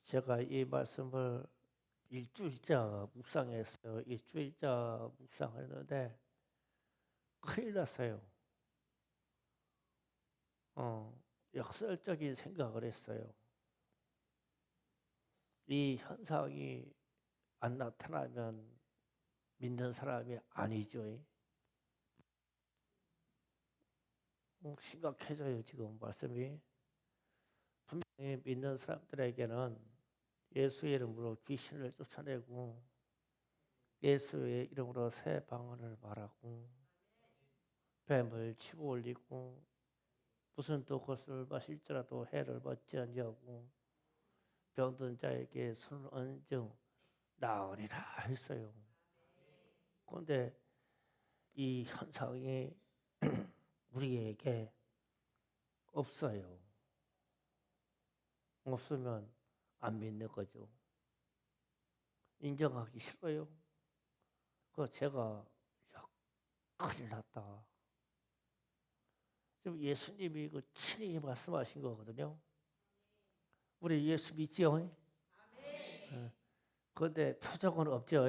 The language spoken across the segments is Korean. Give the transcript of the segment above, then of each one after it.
제가 이 말씀을 일주일째 묵상했어요. 일주일째 묵상했는데 큰일 났어요. 역설적인 생각을 했어요. 이 현상이 안 나타나면 믿는 사람이 아니죠. 심각해져요, 지금 말씀이. 분명히 믿는 사람들에게는 예수의 이름으로 귀신을 쫓아내고 예수의 이름으로 새 방언을 말하고 뱀을 치고 올리고 무슨 또 것을 마실지라도 해를 받지 아니하고 병든 자에게 손을 얹어 나으리라 했어요. 그런데 이 현상이 우리에게 없어요. 없으면 안 믿는 거죠. 인정하기 싫어요. 그 제가 큰일 났다. 지금 예수님이 그 친히 말씀하신 거거든요. 우리 예수 믿지요? 그런데 표정은 없죠.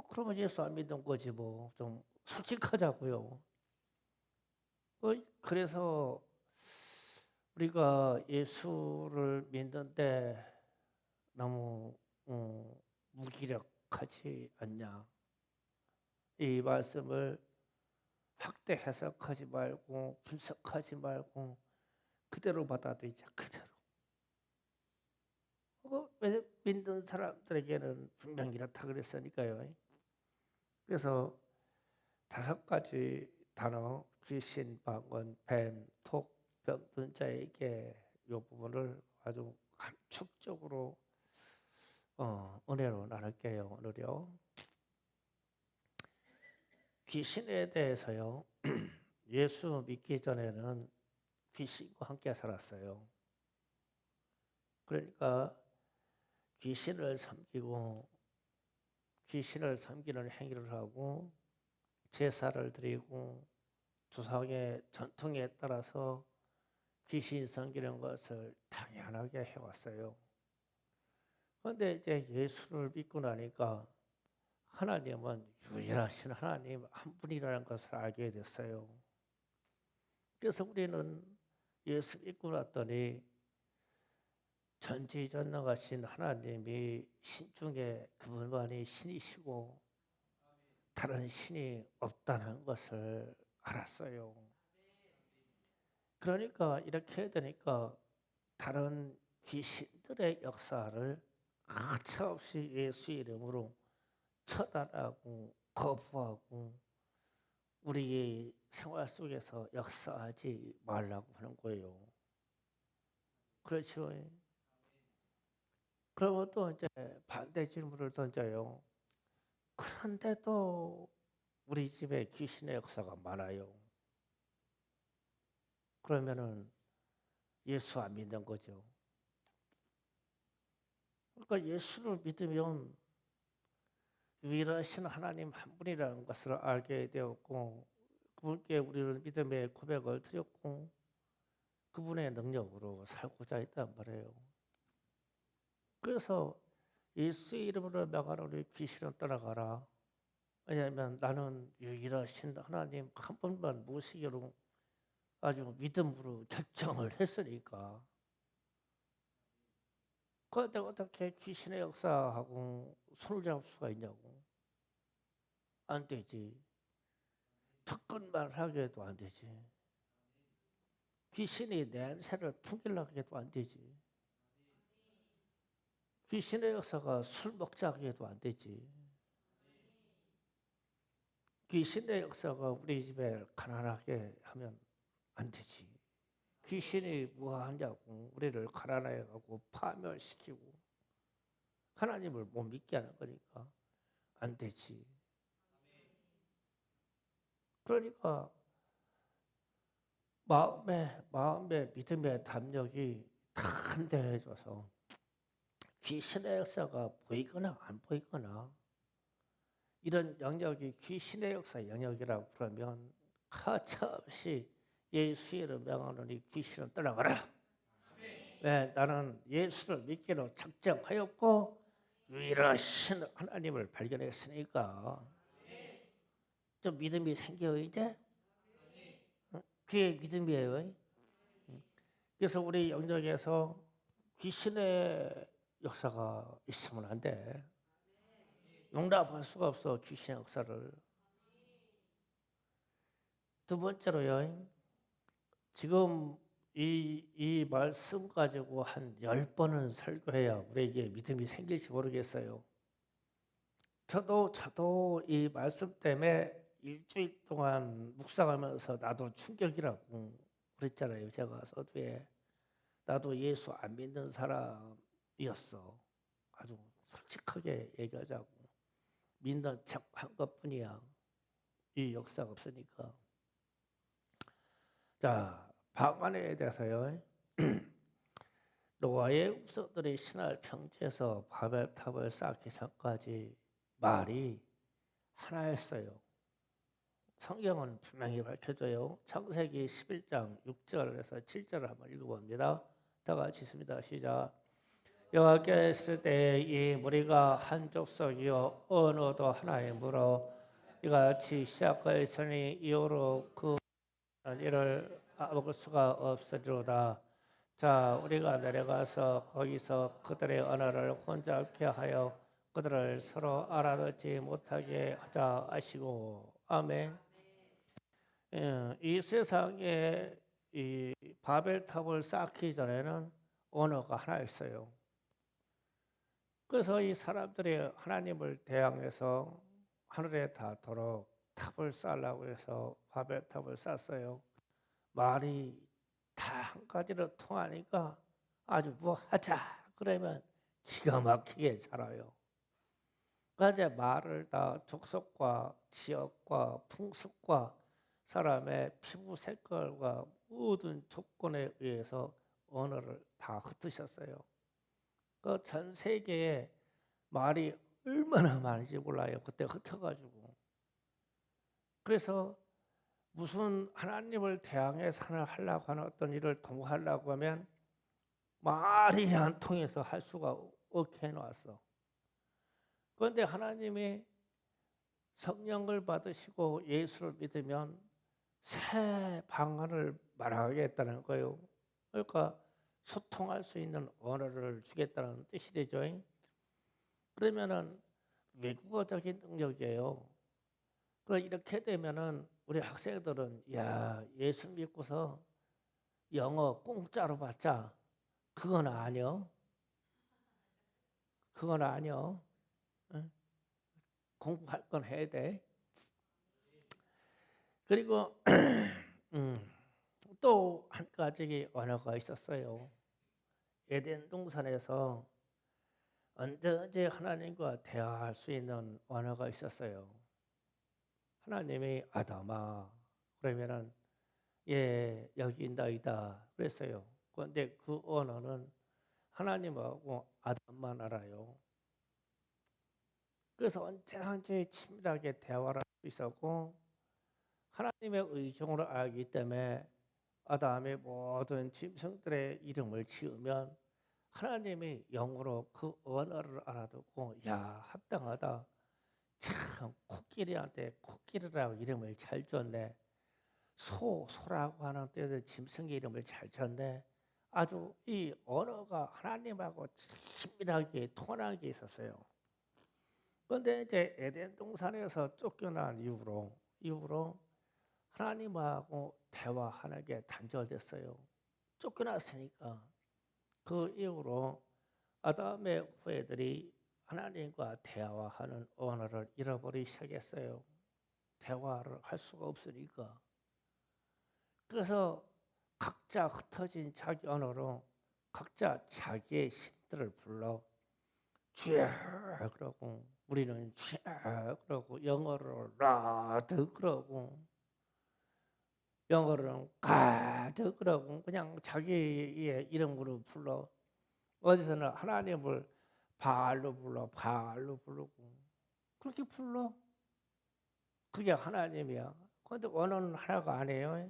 그러면 예수 안 믿는 거지 뭐. 좀 솔직하자고요. 그래서 우리가 예수를 믿는데 너무 무기력하지 않냐. 이 말씀을 확대 해석하지 말고 분석하지 말고 그대로 받아들이자. 그대로. 믿는 사람들에게는 분명히 이렇다 그랬으니까요. 그래서 5가지 단어, 귀신, 방언, 뱀, 톡, 병든 자에게 이 부분을 아주 감축적으로 은혜로 나눌게요. 오늘요. 귀신에 대해서요. 예수 믿기 전에는 귀신과 함께 살았어요. 그러니까 귀신을 섬기고 귀신을 섬기는 행위를 하고 제사를 드리고 조상의 전통에 따라서 귀신 섬기는 것을 당연하게 해왔어요. 그런데 이제 예수를 믿고 나니까 하나님은 유일하신 하나님 한 분이라는 것을 알게 됐어요. 그래서 우리는 예수 믿고 났더니 전지전능하신 하나님이 신 중에 그분만이 신이시고 다른 신이 없다는 것을 알았어요. 그러니까 이렇게 되니까 다른 귀신들의 역사를 가차없이 예수 이름으로 처단하고 거부하고 우리의 생활 속에서 역사하지 말라고 하는 거예요. 그렇죠. 그러면 또 이제 반대 질문을 던져요. 그런데도 우리 집에 귀신의 역사가 많아요. 그러면은 예수 안 믿는 거죠. 그러니까 예수를 믿으면 유일하신 하나님 한 분이라는 것을 알게 되었고 그분께 우리는 믿음의 고백을 드렸고 그분의 능력으로 살고자 했단 말이에요. 그래서 예수의 이름으로 명하노니 귀신은 떠나가라. 왜냐하면 나는 유일하신 하나님 한 분만 모시기로 아주 믿음으로 결정을 했으니까. 그런데 어떻게 귀신의 역사하고 손을 잡을 수가 있냐고. 안 되지. 특권만 하게 해도 안 되지. 귀신이 냄새를 풍기려고 해도 안 되지. 귀신의 역사가 술 먹자고 해도 안 되지. 귀신의 역사가 우리 집에 가난하게 하면 안 되지. 귀신이 뭐 하냐고 우리를 가난하게 하고 파멸시키고 하나님을 못 믿게 하는 거니까 안 되지. 그러니까 마음의 믿음의 담력이 탄대해져서 귀신의 역사가 보이거나 안 보이거나 이런 영역이 귀신의 역사 영역이라고 그러면 하차없이 예수의 이름 명하노니 귀신은 떠나가라. 왜 나는 예수를 믿기로 작정하였고 유일하신 하나님을 발견했으니까 좀 믿음이 생겨요 이제. 그게 믿음이에요. 그래서 우리 영역에서 귀신의 역사가 있으면 안 돼. 용납할 수가 없어 귀신의 역사를. 두 번째로요. 지금 이 말씀 가지고 한 10번은 설교해야 우리에게 믿음이 생길지 모르겠어요. 저도 이 말씀 때문에 일주일 동안 묵상하면서 나도 충격이라고 그랬잖아요. 제가 서두에 나도 예수 안 믿는 사람이었어. 아주 솔직하게 얘기하자고. 믿는 척 한 것뿐이야. 이 역사가 없으니까. 자, 방언에 대해서요. 노아의 후손들이 신할 평지에서 바벨탑을 쌓기 전까지 말이 하나였어요. 성경은 분명히 밝혀져요. 창세기 11장 6절에서 7절을 한번 읽어봅니다. 다 같이 있습니다. 시작. 여호와께서 있을 때 이 무리가 한 족속이요 언어도 하나의 무로 이같이 시작하였으니 이후로 그 이를 먹을 수가 없으리로다. 자, 우리가 내려가서 거기서 그들의 언어를 혼잡케 하여 그들을 서로 알아듣지 못하게 하자 하시고. 아멘. 이 세상에 이 바벨탑을 쌓기 전에는 언어가 하나였어요. 그래서 이 사람들이 하나님을 대항해서 하늘에 닿도록 탑을 쌓으려고 해서 바벨탑을 쌓았어요. 말이 다 한 가지로 통하니까 아주 뭐 하자 그러면 기가 막히게 자라요. 그러니까 이제 말을 다 족속과 지역과 풍습과 사람의 피부 색깔과 모든 조건에 의해서 언어를 다 흩으셨어요. 그 전 세계에 말이 얼마나 많은지 몰라요. 그때 흩어가지고. 그래서 무슨 하나님을 대항해서 하려고 하는 어떤 일을 도모하려고 하면 말이 안 통해서 할 수가 없게 해놓았어. 그런데 하나님이 성령을 받으시고 예수를 믿으면 새 방안을 말하겠다는 거예요. 그러니까 소통할 수 있는 언어를 주겠다는 뜻이 되죠. 그러면은 외국어적인 능력이에요. 이렇게 되면은 우리 학생들은 야 예수 믿고서 영어 공짜로 받자. 그건 아니요. 그건 아니요. 응? 공부할 건 해야 돼. 그리고 또 한 가지 언어가 있었어요. 에덴 동산에서 언제 하나님과 대화할 수 있는 언어가 있었어요. 하나님이 아담아 그러면은 예 여기 너희다 그랬어요. 그런데 그 언어는 하나님하고 아담만 알아요. 그래서 언제 친밀하게 대화를 할 수 있었고 하나님의 의중을 알기 때문에 아담의 모든 짐승들의 이름을 지으면 하나님이 영으로 그 언어를 알아듣고 야 합당하다. 참 코끼리한테 코끼리라고 이름을 잘 줬네. 소라고 하는 뜻의 짐승의 이름을 잘 줬네. 아주 이 언어가 하나님하고 친밀하게 통하는 게 있었어요. 그런데 이제 에덴 동산에서 쫓겨난 이후로 하나님하고 대화하는 게 단절됐어요. 쫓겨났으니까 그 이후로 아담의 후예들이 하나님과 대화하는 언어를 잃어버리기 시작했어요. 대화를 할 수가 없으니까. 그래서 각자 흩어진 자기 언어로 각자 자기의 신들을 불러 쥐야 그러고 우리는 쥐야 그러고 영어로 라드 그러고 영어로는 가드 그러고 그냥 자기의 이름으로 불러. 어디서는 하나님을 바알로 부르고 그렇게 불러. 그게 하나님이야. 그런데 언어는 하나가 아니에요.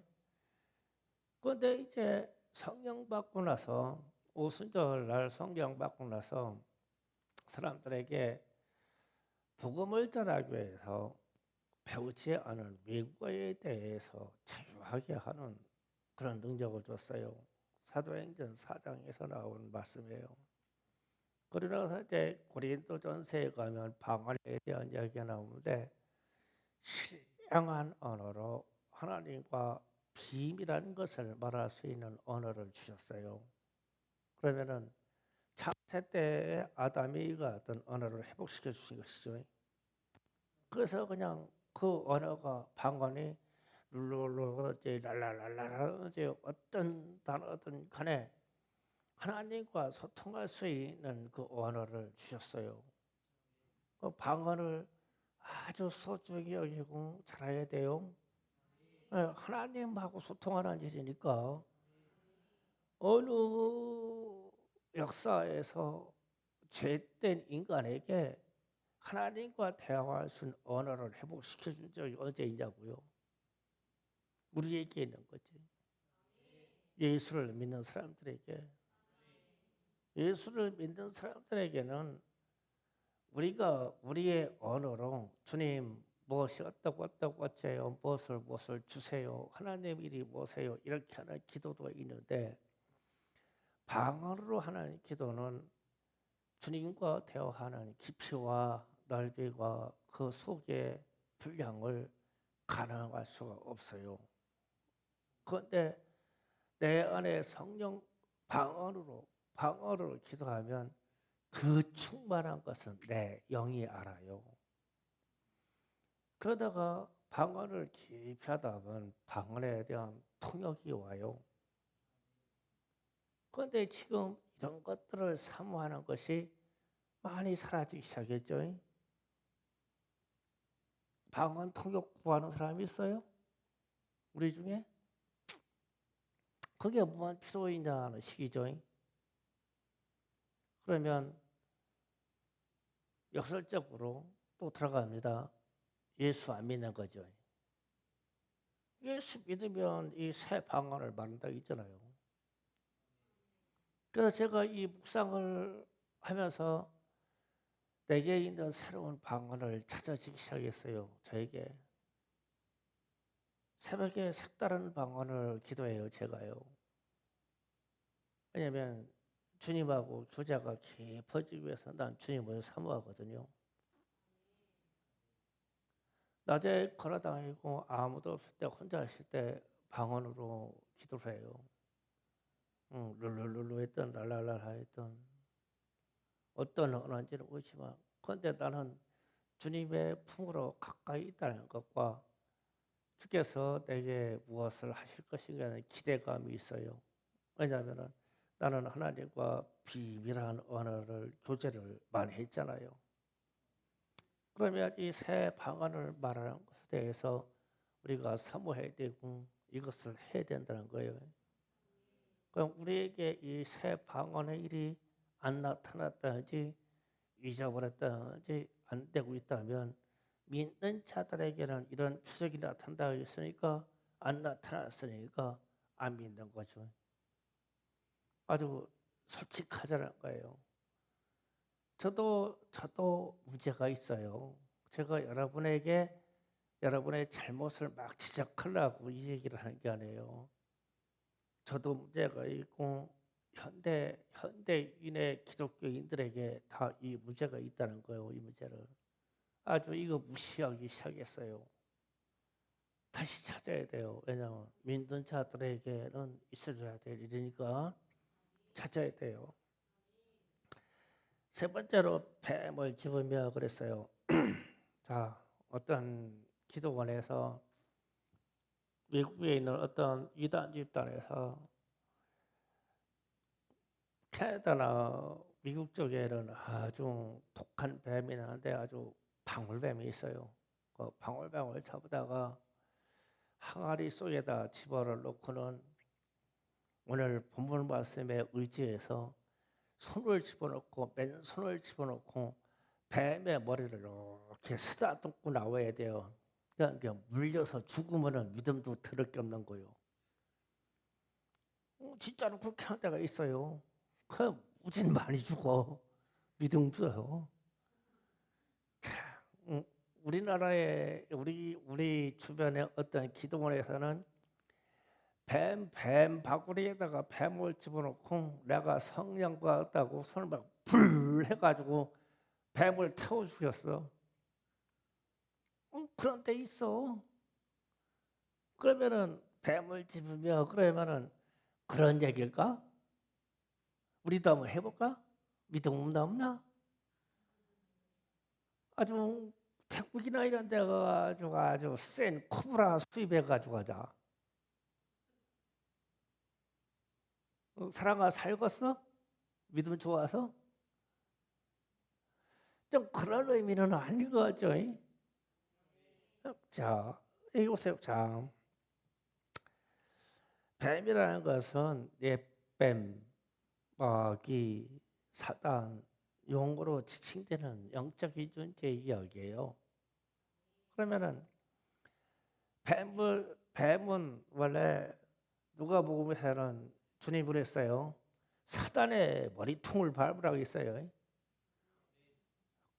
그런데 이제 성령 받고 나서 오순절 날 성경 받고 나서 사람들에게 복음을 전하기 위해서 배우지 않은 외국어에 대해서 자유하게 하는 그런 능력을 줬어요. 사도행전 4장에서 나온 말씀이에요. 그러나서 이제 고린도전서에 가면 방언에 대한 이야기가 나오는데 신령한 언어로 하나님과 비밀한 것을 말할 수 있는 언어를 주셨어요. 그러면은 창세 때의 아담이가 어떤 언어를 회복시켜 주신 것이죠. 그래서 그냥 그 언어가 방언이 룰루루 이제 랄랄랄라 이제 어떤 단어든 간에 하나님과 소통할 수 있는 그 언어를 주셨어요. 그 방언을 아주 소중히 여기고 잘해야 돼요. 하나님하고 소통하는 일이니까 어느 역사에서 죄된 인간에게 하나님과 대화할 수 있는 언어를 회복시켜 준 적이 언제 있냐고요. 우리에게 있는 거지. 예수를 믿는 사람들에게. 예수를 믿는 사람들에게는 우리가 우리의 언어로 주님 무엇이 어떻고 어째요, 무엇을 주세요, 하나님 일이 무엇이에요, 이렇게 하는 기도도 있는데 방언으로 하는 기도는 주님과 대화하는 깊이와 넓이와 그 속의 분량을 가늠할 수가 없어요. 그런데 내 안에 성령 방언으로 기도하면 그 충만한 것은 내 영이 알아요. 그러다가 방언을 깊이 하다 보면 방언에 대한 통역이 와요. 그런데 지금 이런 것들을 사모하는 것이 많이 사라지기 시작했죠. 방언 통역 구하는 사람이 있어요? 우리 중에? 그게 무슨 필요 있냐는 시기죠. 그러면 역설적으로 또 들어갑니다. 예수 안 믿는 거죠. 예수 믿으면 이 새 방언을 말한다 있잖아요. 그래서 제가 이 묵상을 하면서 내게 있는 새로운 방언을 찾아지기 시작했어요. 저에게. 새벽에 색다른 방언을 기도해요. 제가요. 왜냐하면 주님하고 교제가 깊어지기 위해서 난 주님을 사모하거든요. 낮에 걸어다니고 아무도 없을 때 혼자 있을 때 방언으로 기도를 해요. 룰루룰루 했던 랄랄랄라 했던 어떤 언어인지는 모르지만 그런데 나는 주님의 품으로 가까이 있다는 것과 주께서 내게 무엇을 하실 것인가 하는 기대감이 있어요. 왜냐하면 나는 하나님과 비밀한 언어를 교제를 많이 했잖아요. 그러면 이 새 방언을 말하는 것에 대해서 우리가 사모해야 되고 이것을 해야 된다는 거예요. 그럼 우리에게 이 새 방언의 일이 안 나타났다든지 잊어버렸다든지 안 되고 있다면 믿는 자들에게는 이런 표적이 나타난다 했으니까 안 나타났으니까 안 믿는 거죠. 아주 솔직하자는 거예요. 저도 문제가 있어요. 제가 여러분에게 여러분의 잘못을 막 지적하려고 이 얘기를 하는 게 아니에요. 저도 문제가 있고 현대인의 기독교인들에게 다 이 문제가 있다는 거예요. 이 문제를 아주 이거 무시하기 시작했어요. 다시 찾아야 돼요. 왜냐하면 믿는 자들에게는 있어줘야 될 일이니까 찾아야 돼요. 세 번째로 뱀을 집으며 그랬어요. 자, 어떤 기도원에서 미국에 있는 어떤 이단 집단에서 캐나다나 미국 쪽에는 아주 독한 뱀이 나는데 아주 방울뱀이 있어요. 그 방울뱀을 잡다가 항아리 속에다 집어를 넣고는 오늘 본문 말씀에 의지해서 손을 집어넣고 맨손을 집어넣고 뱀의 머리를 이렇게 쓰다듬고 나와야 돼요. 그러니까 물려서 죽으면 믿음도 들을 게 없는 거예요. 진짜로 그렇게 하는 데가 있어요. 그 무진 많이 죽어. 믿음 없어요. 음, 우리나라의 우리 주변의 어떤 기도원에서는 뱀 바구리에다가 뱀을 집어넣고 내가 성령 받았다고 손을 막 불 해가지고 뱀을 태워 죽였어. 그런 데 있어. 그러면은 뱀을 집으며 그러면은 그런 얘기일까? 우리도 한번 해볼까? 믿음 없나? 아주 태국이나 이런 데가 아주 센 코브라 수입해가지고 하자. 사랑아 살겠어? 믿음 좋아서? 좀 그런 의미는 아닌 것 같죠? 자, 이곳에 자, 뱀이라는 것은 옛뱀, 마귀, 사단 용어로 지칭되는 영적인 존재 이야기예요. 그러면은 뱀은 원래 누가복음에서는 주님이 그랬어요. 사단의 머리통을 밟으라고 했어요.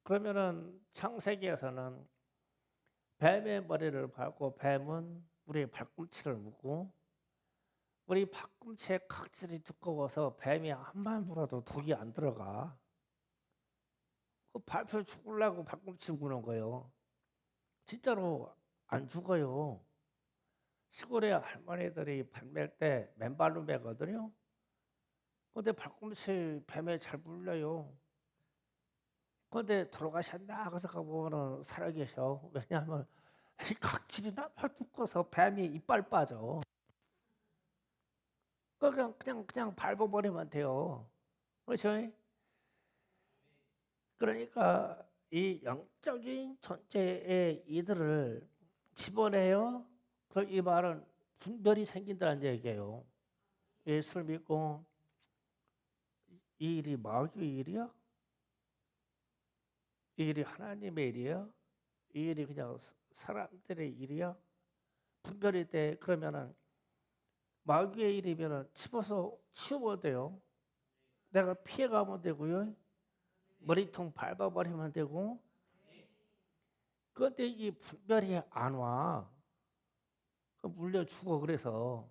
그러면은 창세기에서는 뱀의 머리를 밟고 뱀은 우리의 발꿈치를 묶고 우리 발꿈치의 각질이 두꺼워서 뱀이 한번 물어도 독이 안 들어가. 그 밟혀 죽으려고 발꿈치 무는 거예요. 진짜로 안 죽어요. 시골의 할머니들이 뱀맬 때 맨발로 매거든요. 근데 발꿈치 뱀에 잘 물려요. 근데 돌아가셨나? 그래서 가보면 살아계셔. 왜냐하면 이 각질이 나팔 두꺼워서 뱀이 이빨 빠져. 그냥 밟아버리면 돼요. 그렇죠? 그러니까 이 영적인 존재의 이들을 집어내요. 그 이 말은 분별이 생긴다는 얘기예요. 예수를 믿고 이 일이 마귀의 일이야? 이 일이 하나님의 일이야? 이 일이 그냥 사람들의 일이야? 분별이 돼. 그러면은 마귀의 일이면은 집어서 치워야 돼요. 내가 피해가면 되고요. 머리통 밟아버리면 되고. 그런데 이 분별이 안 와. 물려 죽어. 그래서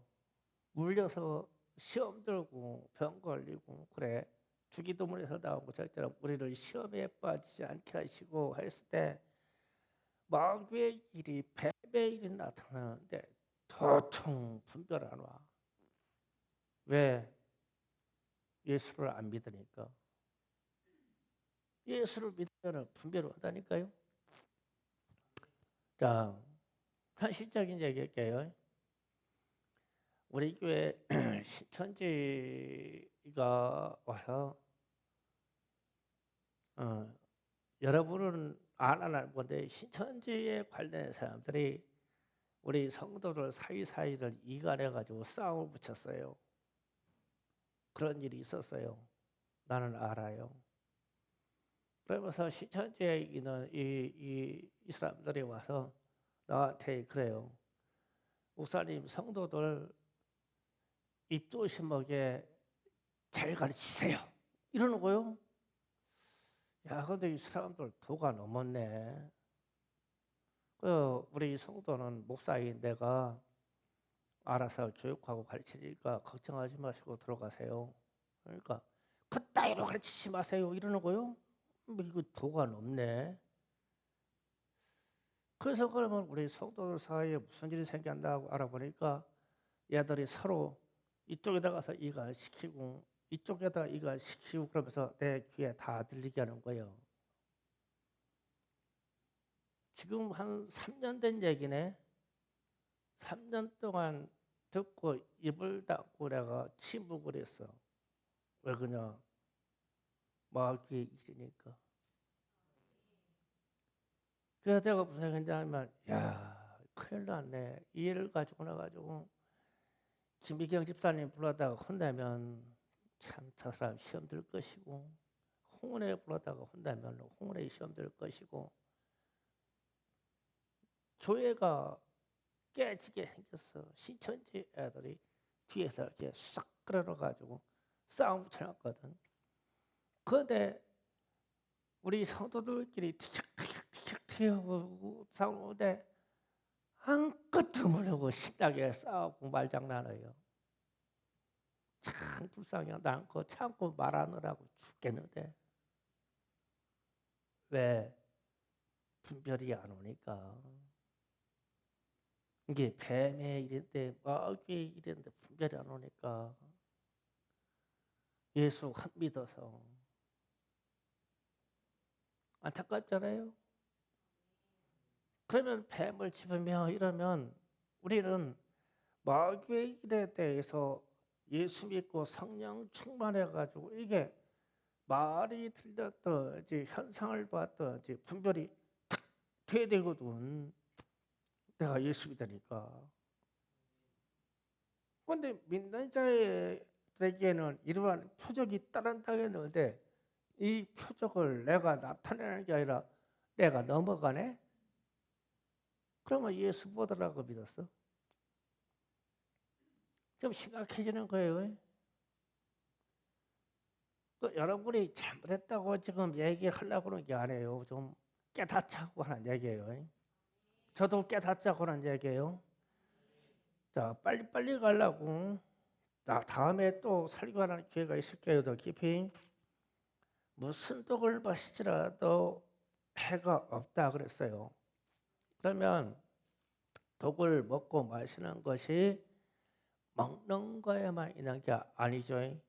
물려서 시험 들고 병 걸리고 그래. 주기도문에서 나오고 절대로 우리를 시험에 빠지지 않게 하시고 했을 때 마귀의 일이 뱀의 일이 나타나는데 도통 분별 안 와. 왜? 예수를 안 믿으니까. 예수를 믿으면 분별 온다니까요. 자, 현실적인 얘기할게요. 우리 교회 신천지가 와서 여러분은 안 건데 신천지에 관련된 사람들이 우리 성도들 사이사이를 이간해가지고 싸움을 붙였어요. 그런 일이 있었어요. 나는 알아요. 그러면서 신천지에 있는 이 사람들이 와서 나한테 그래요. 목사님 성도들 입조심하게 잘 가르치세요. 이러는 거요. 야, 근데 이 사람들 도가 넘었네. 우리 성도는 목사인 내가 알아서 교육하고 가르치니까 걱정하지 마시고 들어가세요. 그러니까 그따위로 가르치지 마세요. 이러는 거요. 뭐 이거 도가 넘네. 그래서 그러면 우리 성도들 사이에 무슨 일이 생겼나 알아보니까 얘들이 서로 이쪽에다 가서 이간시키고 이쪽에다 이간시키고 그러면서 내 귀에 다 들리게 하는 거예요. 지금 한 3년 된 얘기네. 3년 동안 듣고 입을 닫고 내가 침묵을 했어. 왜 그러냐? 마귀의 일이니까. 그래서 내가 무슨 생각했냐면 야 큰일 났네. 이 일을 가지고 나가지고 김미경 집사님 불러다가 혼내면 참 저 사람 시험 들 것이고 홍은혜 불러다가 혼내면 홍은혜 시험 들 것이고 교회가 깨지게 생겼어. 신천지 애들이 뒤에서 이렇게 싹 끌어가지고 싸움 붙여놨거든. 그런데 우리 성도들끼리 티격태격 싸우는데 한껏 모르고 신나게 싸우고 말장난해요. 참 불쌍해요. 난 그거 참고 말하느라고 죽겠는데 왜 분별이 안 오니까. 이게 뱀의 일인데 마귀의 일인데 분별이 안 오니까 예수 안 믿어서 안타깝잖아요. 그러면 뱀을 집으며 이러면 우리는 마귀의 일에 대해서 예수 믿고 성령 충만해가지고 이게 말이 들렸든지 현상을 봤든지 분별이 탁 돼야 되거든. 내가 예수 믿으니까. 그런데 믿는 자에게는 이러한 표적이 따른다겠는데 이 표적을 내가 나타내는 게 아니라 내가 넘어가네? 그러면 예수 보더라고 믿었어? 좀 심각해지는 거예요. 여러분이 잘못했다고 지금 얘기하려고 하는 게 아니에요. 좀 깨닫자고 하는 얘기예요. 저도 깨닫자고 하는 얘기예요. 자, 빨리빨리 가려고. 다음에 또 설교하는 기회가 있을 거예요. 더 깊이. 무슨 독을 마시더라도 해가 없다 그랬어요. 그러면 독을 먹고 마시는 것이 먹는 거에만 있는 게 아니죠.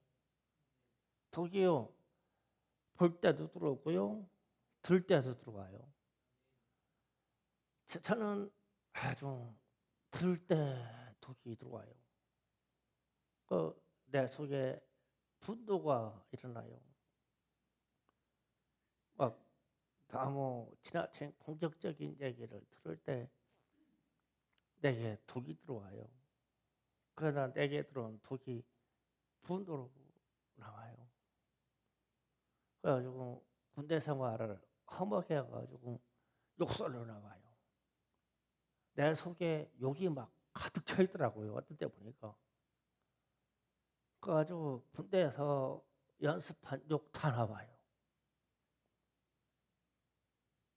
독이요. 볼 때도 들어오고요. 들 때도 들어와요. 저는 아주 들 때 독이 들어와요. 내 속에 분노가 일어나요. 막 너무 지나친 공격적인 얘기를 들을 때 내게 독이 들어와요. 그러나 내게 들어온 독이 분노로 나와요. 그래가지고 군대 생활을 험하게 해가지고 욕설로 나와요. 내 속에 욕이 막 가득 차 있더라고요. 어떤 때 보니까. 그래가지고 군대에서 연습한 욕 다 나와요.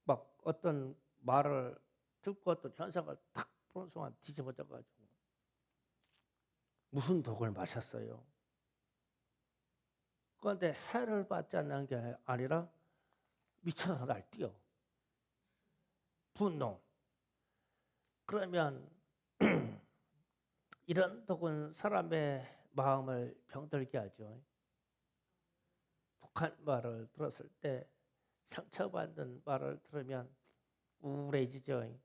막 어떤 말을 듣고 어떤 현상을 딱 보는 순간 뒤집어져가지고 무슨 독을 마셨어요. 그런데 해를 받지 않는 게 아니라 미쳐서 날뛰어. 분노. 그러면 이런 독은 사람의 마음을 병들게 하죠. 독한 말을 들었을 때 상처받는 말을 들으면 우울해지죠.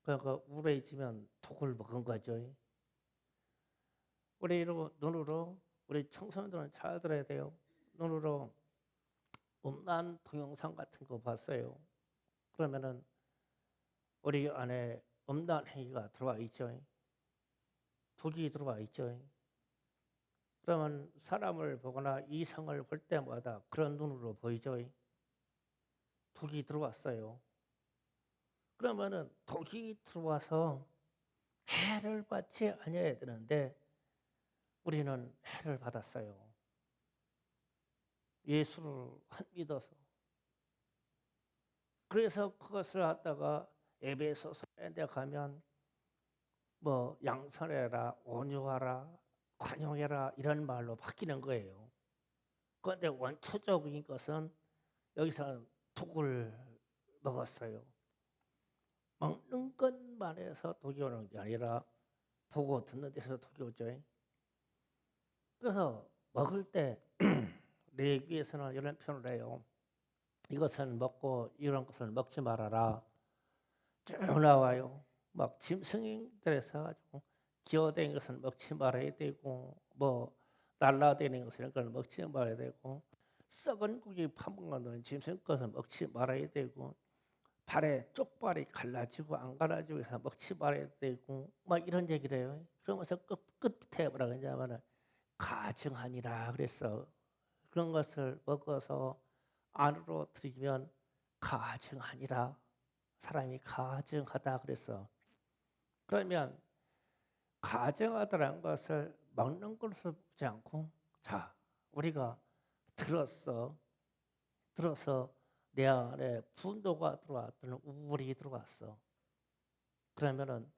그러니까 우울해지면 독을 먹은 거죠. 우리 눈으로 우리 청소년들은 잘 들어야 돼요. 눈으로 음란 동영상 같은 거 봤어요. 그러면은 우리 안에 음란 행위가 들어와 있죠. 독이 들어와 있죠. 그러면 사람을 보거나 이성을 볼 때마다 그런 눈으로 보이죠. 독이 들어왔어요. 그러면은 독이 들어와서 해를 받지 아니해야 되는데 우리는 해를 받았어요. 예수를 안 믿어서. 그래서 그것을 갖다가 에베소서에 가면 뭐 양선해라, 온유하라, 관용해라 이런 말로 바뀌는 거예요. 그런데 원초적인 것은 여기서 독을 먹었어요. 먹는 것만 해서 독이 오는 게 아니라 보고 듣는 데서 독이 오죠. 그래서 먹을 때 레위기에서는 이런 표현을 해요. 이것은 먹고 이런 것을 먹지 말아라. 쭉 나와요. 막 짐승들에서 가지고 기어다니는 것을 먹지 말아야 되고 뭐 날라다니는 것을 이런 걸 먹지 말아야 되고 썩은 고기 파먹는 짐승 것을 먹지 말아야 되고 발에 쪽발이 갈라지고 안 갈라지고 해서 먹지 말아야 되고 막 이런 얘기를 해요. 그러면서 끝에 뭐라 그러냐면은 가증하니라 그랬어. 그런 것을 먹어서 안으로 들이면 가증하니라. 사람이 가증하다 그랬어. 그러면 가증하다는 것을 먹는 것으로 보지 않고 자, 우리가 들어서 내 안에 분노가 들어왔더니 우울이 들어왔어. 그러면은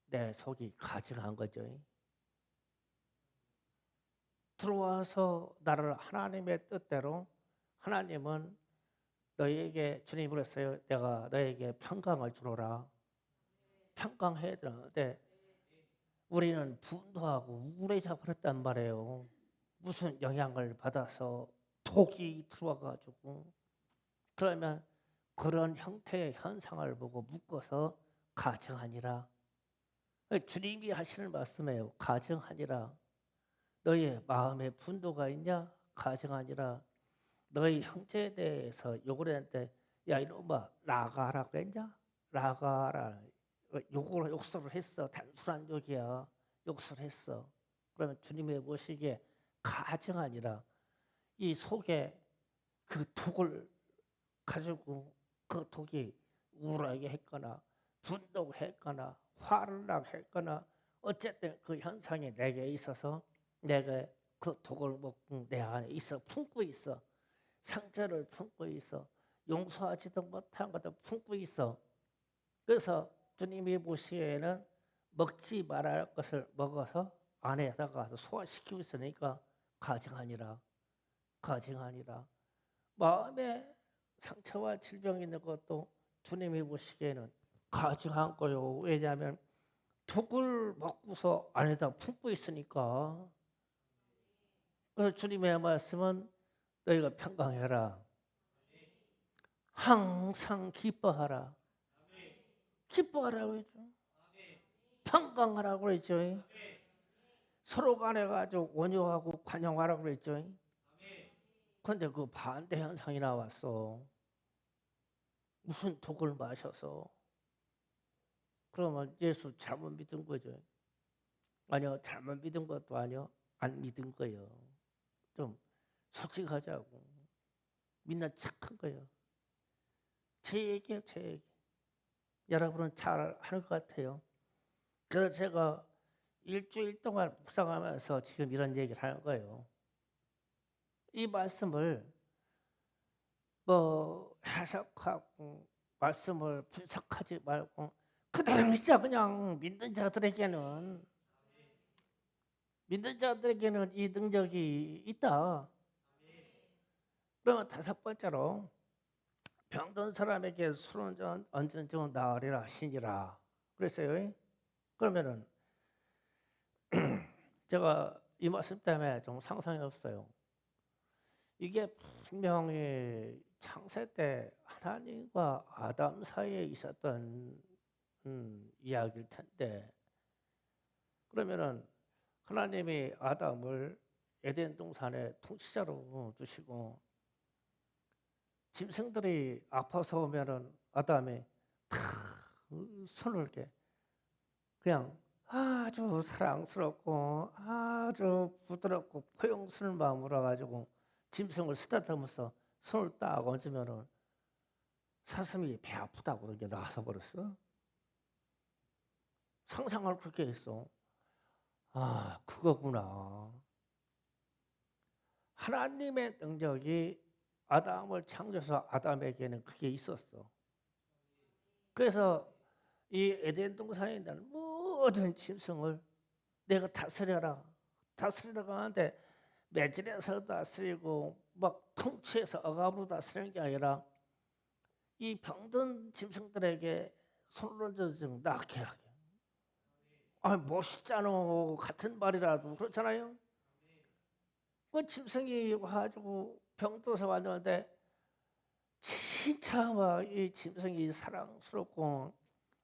내 속이 가증한 거죠. 들어와서 나를 하나님의 뜻대로, 하나님은 너희에게, 주님이 그랬어요. 내가 너희에게 평강을 주노라. 평강해야 되는데 우리는 분노하고 우울해져 버렸단 말이에요. 무슨 영향을 받아서 독이 들어와가지고, 그러면 그런 형태의 현상을 보고 묶어서 가증하니라. 주님이 하시는 말씀이에요. 가증하니라. 너희의 마음에 분노가 있냐? 가증하니라. 너희 형제에 대해서 욕을 했는데, 야 이놈아 나가라고 했냐? 나가라. 욕설을 했어. 단순한 욕이야. 욕설을 했어. 그러면 주님의 보시기에 가증하니라. 이 속에 그 독을 가지고, 그 독이 우울하게 했거나 분노했거나 화를 나게 했거나, 어쨌든 그 현상이 내게 있어서 내가 그 독을 먹고 내 안에 있어, 품고 있어. 상처를 품고 있어. 용서하지도 못한 것도 품고 있어. 그래서 주님이 보시기에는 먹지 말아야 할 것을 먹어서 안에다가 소화시키고 있으니까 가증하니라. 가증하니라. 마음에 상처와 질병이 있는 것도 주님이 보시기에는 가증한 거요. 왜냐하면 독을 먹고서 안에다 품고 있으니까. 그래서 주님의 말씀은 너희가 평강해라. 항상 기뻐하라. 기뻐하라고 했죠. 평강하라고 그랬죠. 서로 간에 가지고 온유하고 관용하라고 그랬죠. 그런데 그 반대 현상이 나왔어. 무슨 독을 마셔서. 그러면 예수 잘못 믿은 거죠. 아니요, 잘못 믿은 것도 아니요, 안 믿은 거예요. 좀 솔직하자고. 믿는 착한 거예요. 제 얘기예요, 제 얘기. 여러분은 잘 하는 것 같아요. 그래서 제가 일주일 동안 묵상하면서 지금 이런 얘기를 하는 거예요. 이 말씀을 뭐 해석하고 말씀을 분석하지 말고 그대로 진짜 그냥 믿는 자들에게는 이 능력이 있다. 그러면 다섯 번째로, 병든 사람에게 술 언제쯤 나으리라 하시니라 그랬어요. 그러면은 제가 이 말씀 때문에 좀 상상이 없어요. 이게 분명히 창세 때 하나님과 아담 사이에 있었던 이야기일 텐데, 그러면은 하나님이 아담을 에덴 동산에 통치자로 두시고, 짐승들이 아파서 오면은 아담이 탁 손을 이렇게 그냥 아주 사랑스럽고 아주 부드럽고 포용스러운 마음으로 가지고 짐승을 쓰다듬어서 손을 딱 얹으면은 사슴이 배 아프다고 그렇게 나와서 버렸어. 상상을 그렇게 했어. 아, 그거구나. 하나님의 능력이 아담을 창조해서 아담에게는 그게 있었어. 그래서 이 에덴 동산에 있는 모든 짐승을 내가 다스려라. 다스리라고 하는데 매질에서 다스리고 막 통치해서 억압으로 다스리는 게 아니라 이 병든 짐승들에게 손을 얹어서 좀 낫게 하게. 아, 멋있잖아. 같은 말이라도 그렇잖아요. 그 짐승이 와가지고 병들어서 왔는데 진짜 막 이 짐승이 사랑스럽고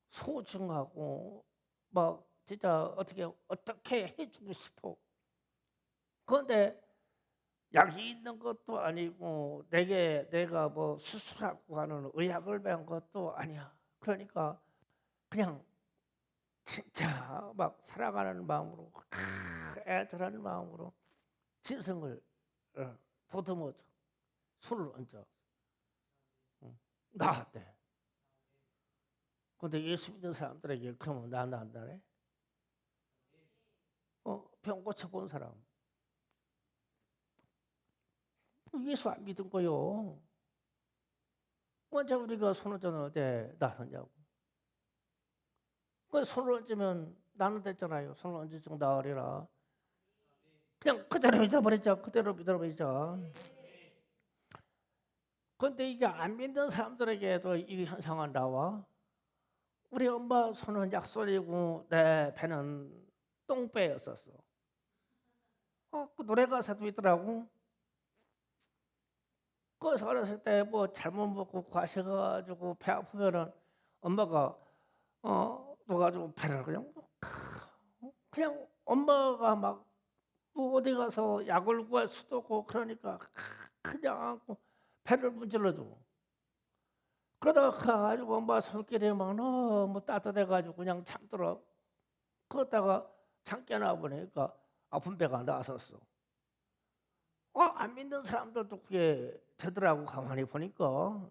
소중하고 막 진짜 어떻게 해주고 싶어. 그런데 약이 있는 것도 아니고 내가 뭐 수술하고 하는 의학을 배운 것도 아니야. 그러니까 그냥 진짜 막 살아가는 마음으로, 애절한 마음으로 짐승을 보듬어줘. 손을 얹어. 나았대. 근데 예수 믿는 사람들에게 그러면 나 난다네. 병 고쳐본 사람. 예수 안 믿은 거요. 언제 우리가 손을 얹어 때 나섰냐고. 그 손을 얹으면 나는 됐잖아요. 손을 얹으면 나으리라. 그냥 그대로 잊어버리자. 그대로 믿어버리자. 그런데 이게 안 믿는 사람들에게도 이 현상은 나와. 우리 엄마 손은 약솔이고 내 배는 똥배였었어. 그 노래 가사도 있더라고. 그래서 어렸을 때 뭐 잘못 먹고 과식해가지고 배 아프면은 엄마가 넣어가지고 배를 그냥 엄마가 막 뭐 어디 가서 약을 구할 수도 없고 그러니까 그냥 안고 배를 문질러줘. 그러다가 가가지고 엄마 손길이 막 너무 따뜻해가지고 그냥 참더라. 그러다가 잠깨 나 보니까 아픈 배가 나섰어. 안 믿는 사람들도 그게 되더라고 가만히 보니까.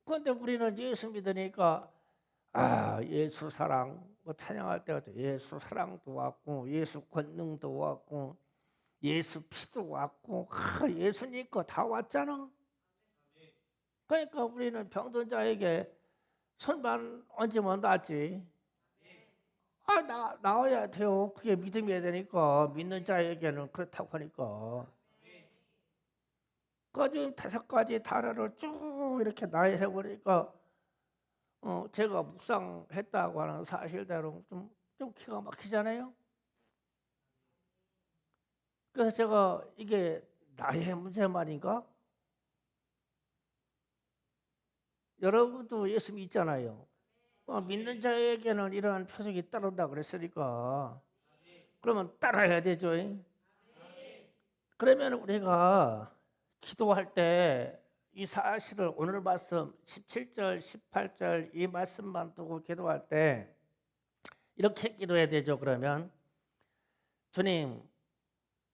그런데 우리는 예수 믿으니까 예수 사랑 뭐 찬양할 때가 예수 사랑도 왔고 예수 권능도 왔고 예수 피도 왔고 예수님 거 다 왔잖아. 그러니까 우리는 병든 자에게 손만 얹으면 낫지. 나와야 돼요. 그게 믿음이어야 되니까 믿는 자에게는 그렇다고 하니까. 그 지금 5가지 단어를 쭉 이렇게 나열해 보니까 제가 묵상했다고 하는 사실대로 좀 기가 막히잖아요. 그래서 제가 이게 나의 문제 말인가? 여러분도 예수 믿잖아요. 믿는 자에게는 이러한 표적이 따른다 그랬으니까 그러면 따라야 되죠. 그러면 우리가 기도할 때 이 사실을 오늘 말씀 17절 18절 이 말씀만 두고 기도할 때 이렇게 기도해야 되죠. 그러면 주님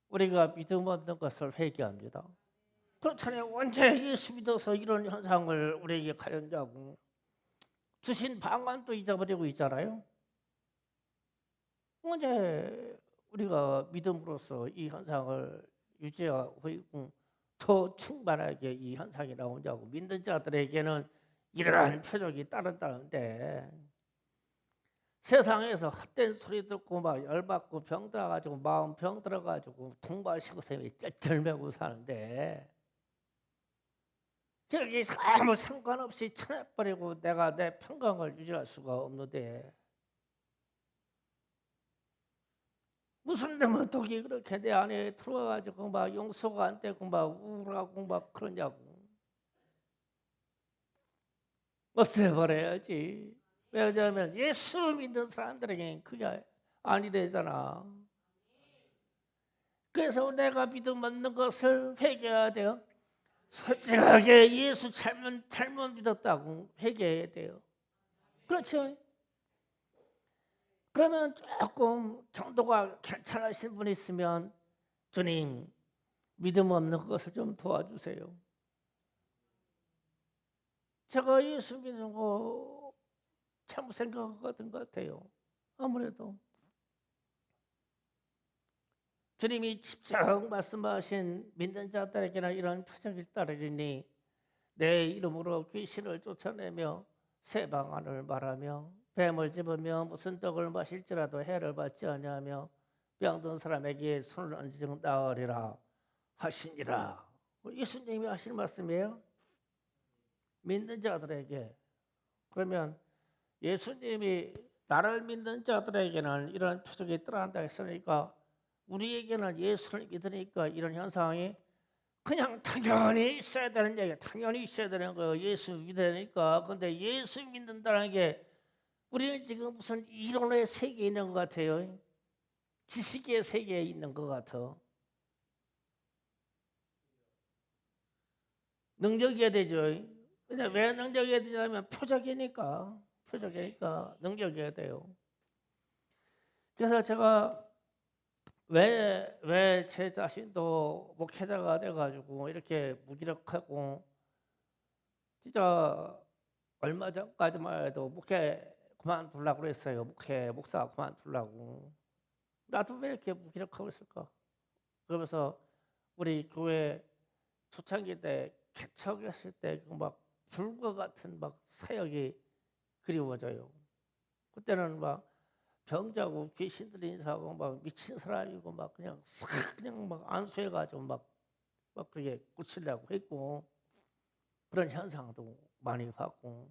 우리가 믿음 없는 것을 회개합니다. 그렇잖아요. 언제 예수 믿어서 이런 현상을 우리에게 가졌냐고. 주신 방안도 잊어버리고 있잖아요. 언제 우리가 믿음으로써 이 현상을 유지하고 있고 더 충만하게 이 현상이 나오냐고. 믿는 자들에게는 이러한 표적이 따른다는데 세상에서 헛된 소리 듣고 막 열받고 병 들어가지고 마음 병 들어가지고 통발시고 쌤이 쩔쩔매고 사는데 여기 아무 상관없이 쳐내버리고 내가 내 평강을 유지할 수가 없는데 무슨 놈의 독이 그렇게 내 안에 들어와가지고 막 용서가 안 되고 막 우울하고 막 그러냐고. 없애버려야지. 왜냐하면 예수 믿는 사람들에게 그게 아니되잖아. 그래서 내가 믿음 없는 것을 회개해야 돼요. 솔직하게 예수 잘못 믿었다고 회개해야 돼요. 그렇죠? 그러면 조금 정도가 괜찮으신 분 있으면 주님 믿음 없는 것을 좀 도와주세요. 제가 예수 믿는 거 잘못 생각하던 것 같아요. 아무래도 주님이 직접 말씀하신 믿는 자들에게는 이런 표적이 따르리니 내 이름으로 귀신을 쫓아내며 새 방언을 말하며 뱀을 집으며 무슨 떡을 마실지라도 해를 받지 아니하며 병든 사람에게 손을 얹으면 나으리라 하시니라. 예수님이 하신 말씀이에요. 믿는 자들에게. 그러면 예수님이 나를 믿는 자들에게는 이런 표적이 떠난다 했으니까 우리에게는 예수를 믿으니까 이런 현상이 그냥 당연히 있어야 되는 얘기야. 당연히 있어야 되는 거예요. 예수 믿으니까. 근데 예수 믿는다는 게 우리는 지금 무슨 이론의 세계에 있는 것 같아요. 지식의 세계에 있는 것 같아. 능력이어야 되죠. 근데 왜 능력이어야 되냐면 표적이니까. 표적이니까 능력이어야 돼요. 그래서 제가 왜 제 자신도 목회자가 돼가지고 이렇게 무기력하고 진짜 얼마 전까지만 해도 목회 그만두려고 그랬어요. 목사 그만두려고. 나도 왜 이렇게 무기력하고 있을까? 그러면서 우리 교회 초창기 때 개척했을 때 그 막 불과 같은 막 사역이 그리워져요. 그때는 막 병자고 귀신들 인사하고 막 미친 사람이고 막 그냥 싹 그냥 막 안수해가지고 막 그게 고치려고 했고 그런 현상도 많이 봤고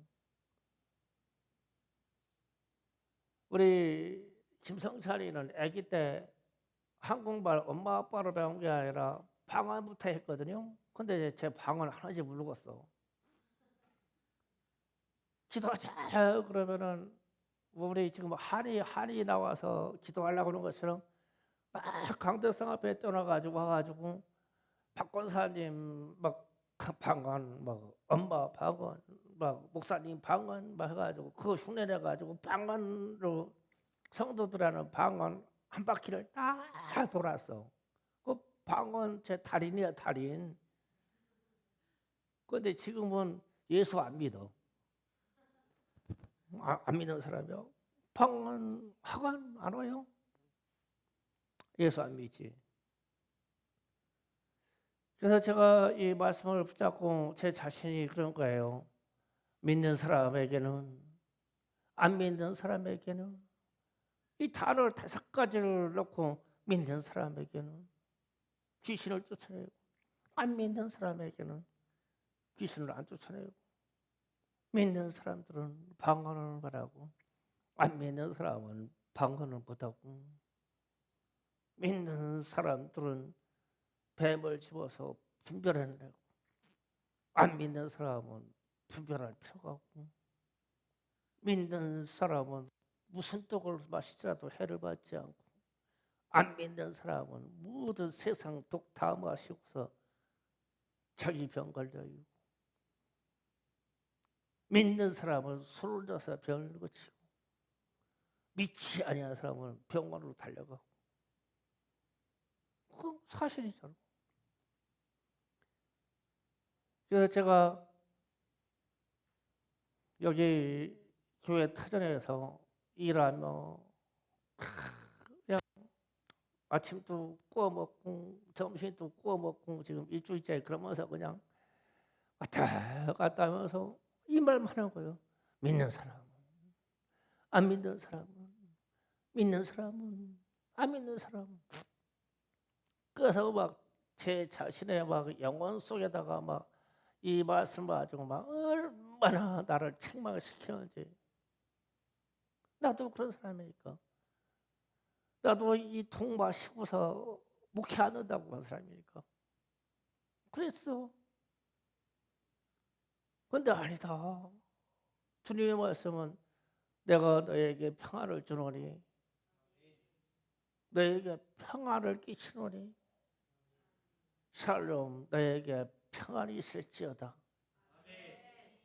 우리 김성찬이는 아기 때 한국말 엄마 아빠로 배운 게 아니라 방언부터 했거든요. 근데 제 방언 하나씩 모르겠어. 기도하자 그러면은 우리 지금 한이 나와서 기도하려고 하는 것처럼 막 강대상 앞에 떠나가지고 와가지고 박권사님 막 방언 막 엄마 방언 막 목사님 방언 막 해가지고 그거 흉내내가지고 방언으로 성도들하는 방언 한 바퀴를 다 돌았어. 그 방언 제 달인이야 달인. 그런데 지금은 예수 안 믿어. 안 믿는 사람이요. 방언 학원 안 와요? 예수 안 믿지. 그래서 제가 이 말씀을 붙잡고 제 자신이 그런 거예요. 믿는 사람에게는 안 믿는 사람에게는 이 단어를 5가지를 넣고 믿는 사람에게는 귀신을 쫓아내고 안 믿는 사람에게는 귀신을 안 쫓아내고 믿는 사람들은 방언을 말하고 안 믿는 사람은 방언을 못하고 믿는 사람들은 뱀을 집어서 분별해내고 안 믿는 사람은 분별할 필요가 없고 믿는 사람은 무슨 떡을 마시더라도 해를 받지 않고 안 믿는 사람은 모든 세상 독 다 마시고서 자기 병 걸려요. 믿는 사람은 술을 져서 병을 고치고 믿지 아니하는 사람은 병원으로 달려가고 그건 사실이잖아. 그래서 제가 여기 교회 터전에서 일하며 그냥 아침도 구워 먹고 점심도 구워 먹고 지금 일주일째 그러면서 그냥 왔다 갔다 하면서 이 말만 하는 거예요. 믿는 사람은 안 믿는 사람은 믿는 사람은 안 믿는 사람은 그래서 막 제 자신의 막 영혼 속에다가 막 이 말씀을 가지고 막 얼마나 나를 책망시키는지 나도 그런 사람이니까 나도 이 통 마시고서 목회 안 한다고 한 사람이니까 그랬어. 근데 아니다. 주님의 말씀은 내가 너에게 평안을 주노니 너에게 평안을 끼치노니 샬롬 너에게 평안이 있을지어다.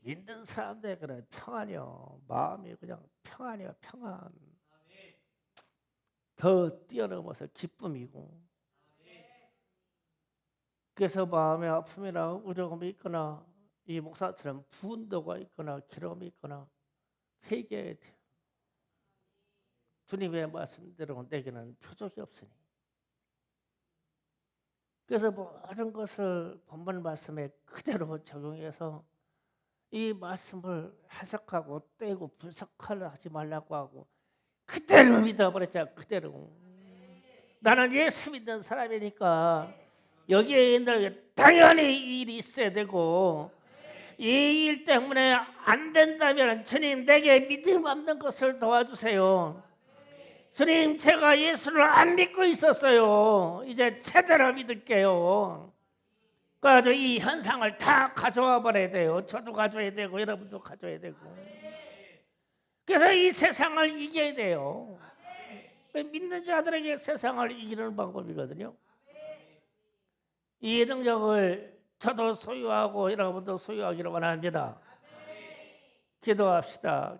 믿는 사람들에게는 평안이요. 마음이 그냥 평안이야 평안. 더 뛰어넘어서 기쁨이고 그래서 마음의 아픔이나 우려움이 있거나 이 목사처럼 분도가 있거나 괴로움이 있거나 회개해야 돼요. 주님의 말씀대로 내게는 표적이 없으니 그래서 모든 것을 본문 말씀에 그대로 적용해서 이 말씀을 해석하고 떼고 분석하려 하지 말라고 하고 그대로 믿어버렸잖아. 그대로 나는 예수 믿는 사람이니까 여기에 있는 당연히 이 일이 있어야 되고 이 일 때문에 안 된다면 주님 내게 믿음 없는 것을 도와주세요. 주님 제가 예수를 안 믿고 있었어요. 이제 제대로 믿을게요. 그래서 이 현상을 다 가져와 버려야 돼요. 저도 가져야 되고 여러분도 가져야 되고. 그래서 이 세상을 이겨야 돼요. 믿는 자들에게 세상을 이기는 방법이거든요. 이 능력을 저도 소유하고 여러분도 소유하기를 원합니다. 기도합시다.